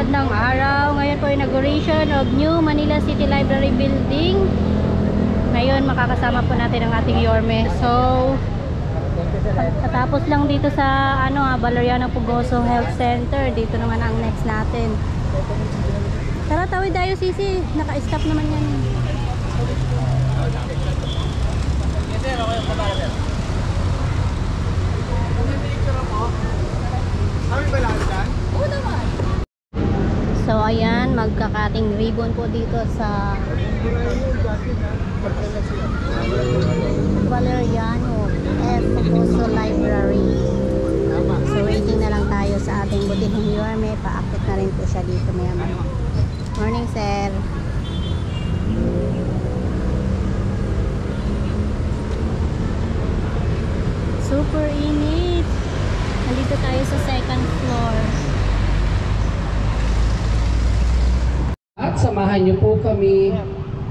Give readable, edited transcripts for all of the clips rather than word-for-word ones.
Magandang araw. Ngayon po inauguration of New Manila City Library Building. Ngayon makakasama po natin ang ating Yorme. So, katapos lang dito sa Valeriano Pugoso Health Center. Dito naman ang next natin. Tara, tawid tayo, Sisi. Naka-stop naman yan. So ayan, magkakating ribbon po dito sa Valeriano F. Pugoso Library. So waiting na lang tayo sa ating butihing Yorme. Paakit na rin po siya dito mayaman. Morning, sir. Super init. Nandito tayo sa second floor. At samahan niyo po kami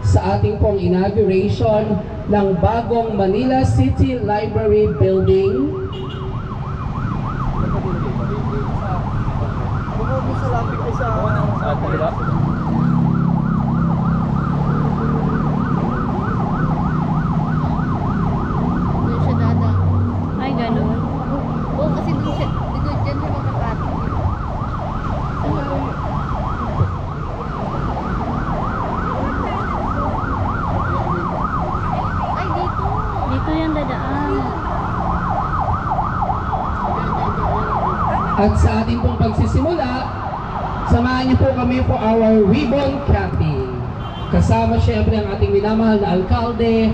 sa ating pong inauguration ng bagong Manila City Library Building. Doon siya dada. Ay, ganun. Oo, kasi doon siya. Dito dyan siya makakati. Ay, dito. Dito yan dadaan. At sa ating pong pagsisimula, samahan niyo po kami for our ribbon cutting. Kasama siyempre ang ating minamahal na alkalde,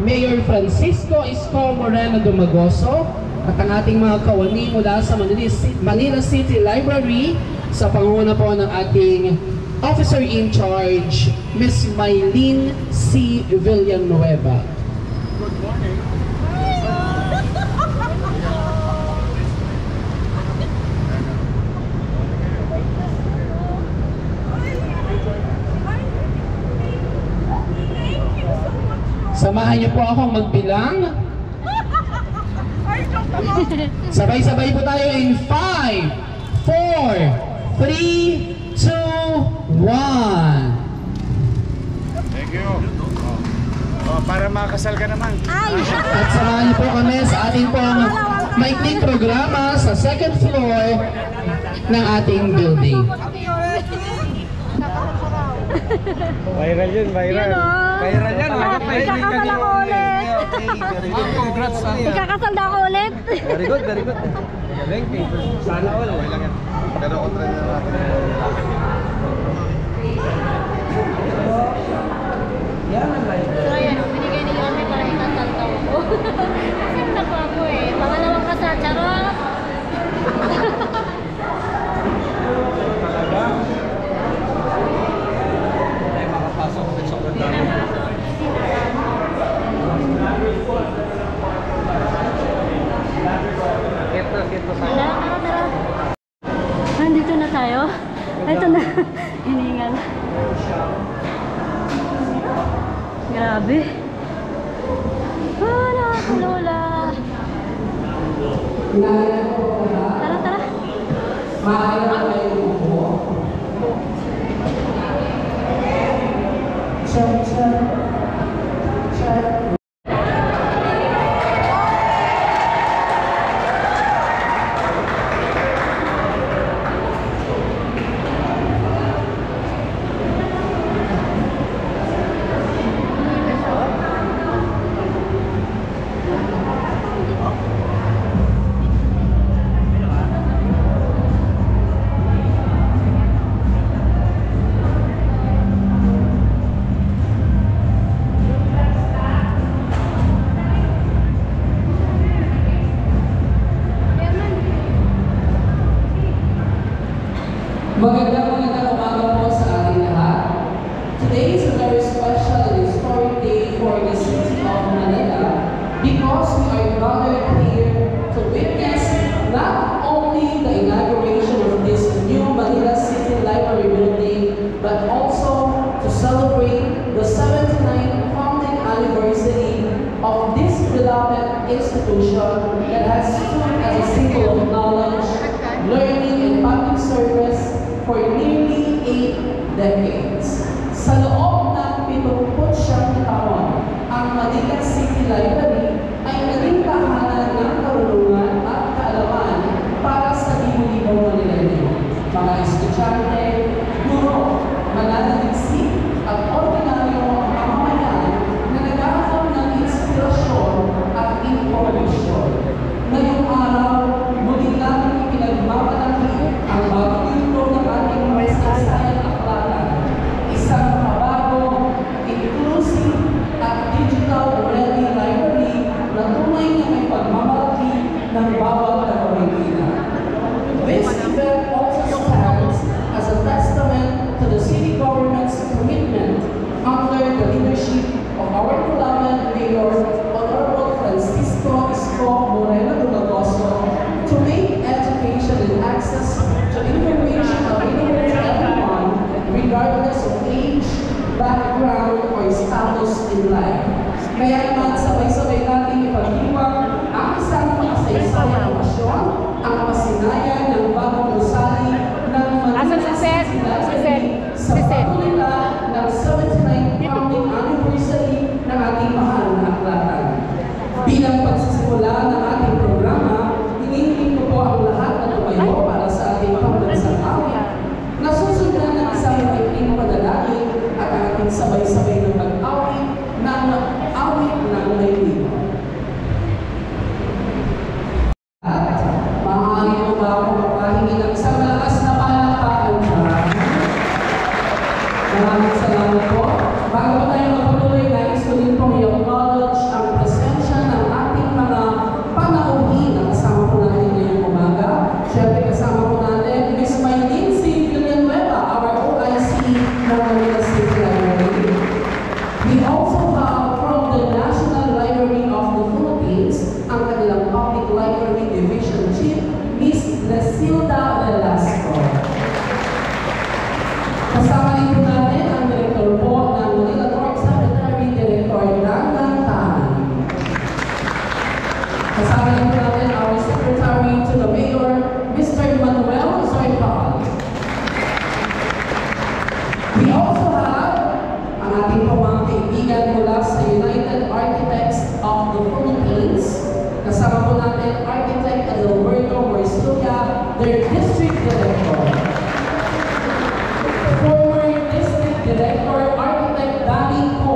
Mayor Francisco Isko Moreno Dumagoso, at ang ating mga kawani mula sa Manila City Library sa pangunguna po ng ating Officer in Charge, Miss Maylene C. Villanueva. Good morning. Samahan niyo po akong magbilang. Sabay-sabay po tayo in 5, 4, 3, 2, 1. Thank you. Para makasal ka naman. At samahan niyo po kami sa ating pong maikling programa sa second floor ng ating building. Viral yun, viral. Viral yan. Ikakasal ako ulit. Congrats. Ikakasal na ako ulit. Very good, very good. Thank you. Sana all. Okay lang yan. Pero kontra na natin. So ayan, binigay ni Yorme para ikasal daw ako. Kasi na po ako eh. Pangalawang kasal, charot. Makapasok ulit sa kontra. Ito sa Tara. Nandito na tayo. Ito na. Hiningal. Grabe. Nakakalola. Tara. Magandang umaga po sa ating lahat. Today is a very special and historic day for the city of Manila because we are gathered here to witness not only the inauguration of this new Manila City Library building, but also to celebrate the 79th founding anniversary of this beloved institution that has stood as a symbol of knowledge, learning, and public service for nearly Kaya naman sabay-sabay natin ipagdiwang ang isang makasaysayang okasyon, ang pasinayan ng bagong gusali ng Asan si Seth? Si Seth. sa Si Seth. pagtulila ng 79th founding anniversary ng ating mahal na aklatan. Bilang pagsisimula ng ating programa, hinihiling ko po ang lahat na tumayo para sa ating pambansang awit. Nasusundan ng isang maikling panalangin at ang ating sabay-sabay ng pag-awit ng awit ng Maynila. At maaari mo ba ako magpahingi ng isang malakas na palakpakan dyan? Maraming salamat po. Bago pa tayo magpatuloy, nais ko din pong i-acknowledge ang presensya ng ating mga panauhin na kasama po natin ngayong umaga. Siyempre kasama po natin Ms. Maylene C. Villanueva, our OIC ng Manila City Library. We also have from the National Library of the Philippines, ang kanilang Public Library Division Chief, Ms. Lesilda Velasco. Kasama rin po natin ang Direktor po ng Manila North Secretary, Director Dangan Tan. Kasama rin po natin our Secretary to the Mayor, Mr. Manuel Zoycal. We also have ang ating po mga kaibigan mula sa United Architects of the Philippines. Kasama po natin Architect Adalberto Marsulia, their District Director. Former District Director Architect Danny Ko.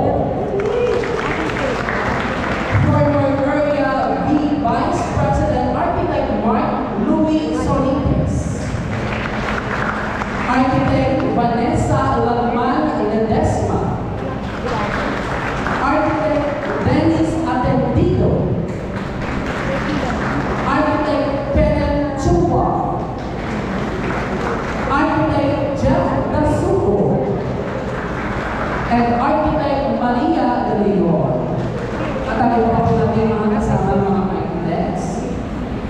Former Area V Vice President Architect Mark Louis Solites. Architect Vanessa Lagman Ledesma. Architect Dennis Atendido. Architect Kenneth Chua. Architect Jeff Dasuko. And Architect Maria De Leon. At ang iba po natin mga kasama mga architects.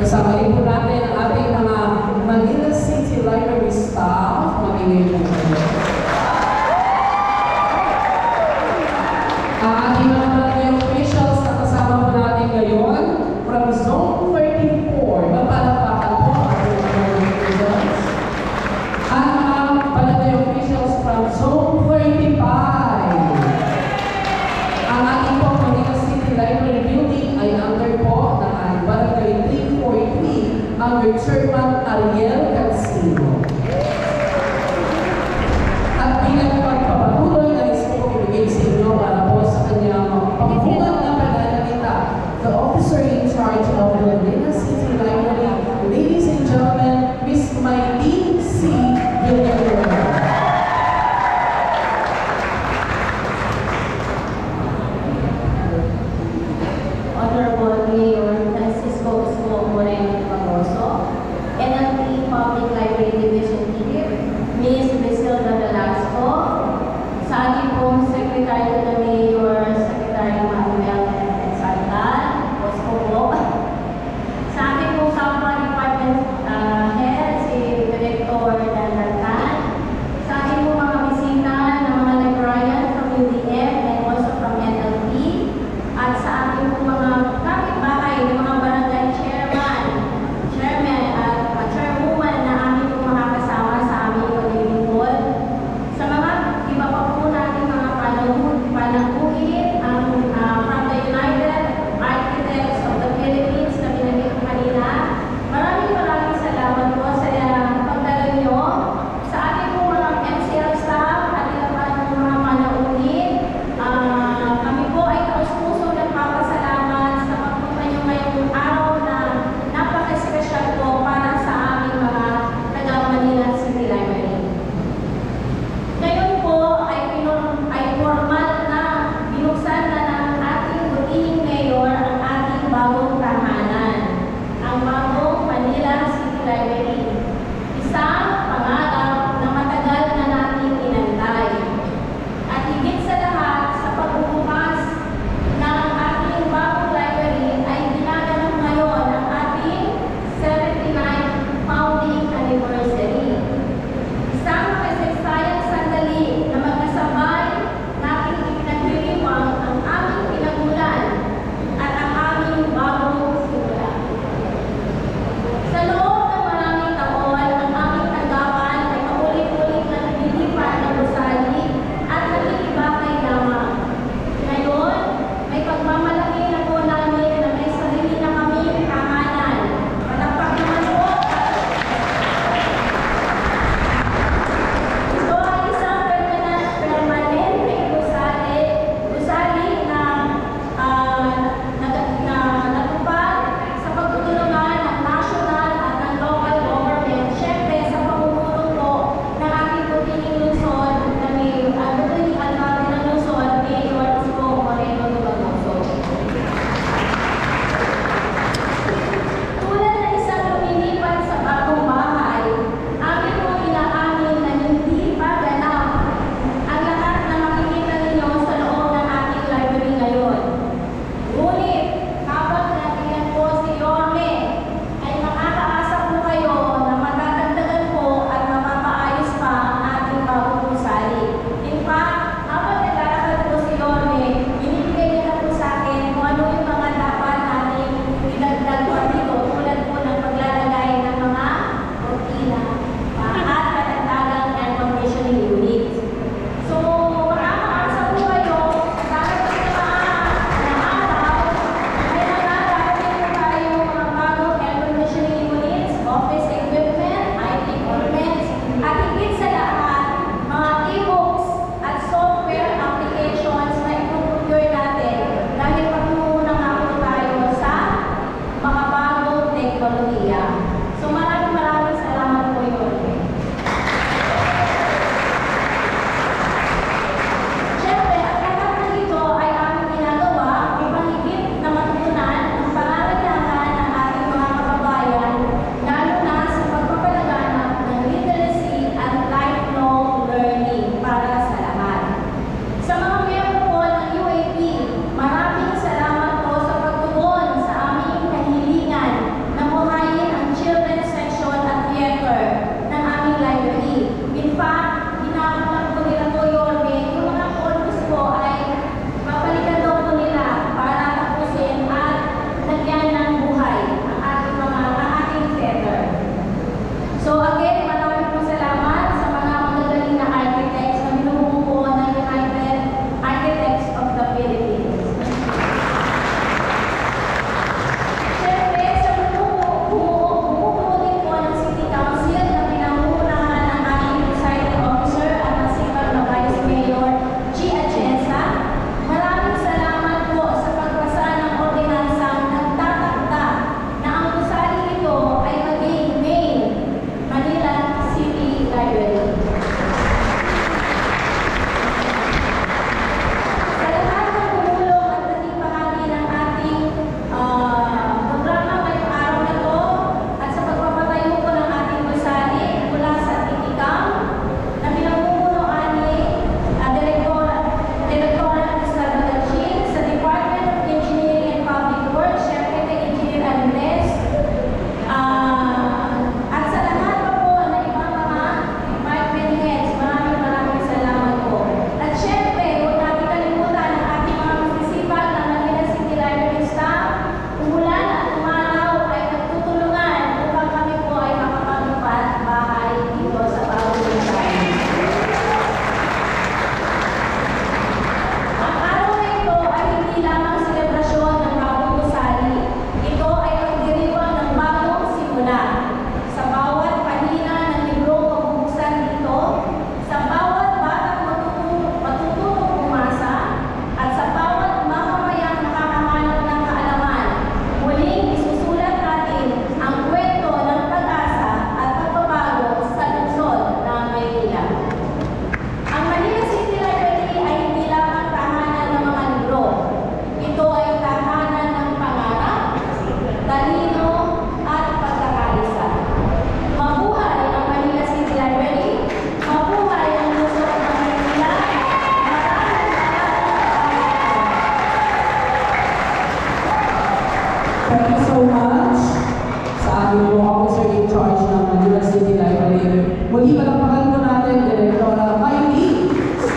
Kasama rin po natin ang ating mga Manila City Library staff. Mag-ingay po kayo. Ang ating mga barangay officials na kasama po natin ngayon from Zone 34. Mapalakpakan po ang ating mga barangay officials. Ang mga barangay officials from Zone 35. Ang ating po Manila City Library Building ay under po ng Barangay 343 under Chairman Ariel Cansino. At bilang pagpapatuloy na isko ibigay sa inyo para po sa kanyang pangkulat na pananalita, the officer in charge of the Manila City Library, ladies and gentlemen, Ms. Maylene C. Villanueva. Honorable Mayor Francisco Usco Moreno Pagoso, NLP Public Library Division Chief, Ms. Lesilda Velasco, sa ating pong Secretary to the Mayor, Secretary Manuel Zoycal, Usco po, sa ating pong Kapwa Department Head, si Director Dangan Tan,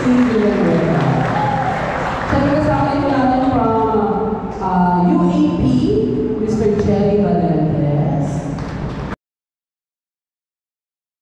Villanueva.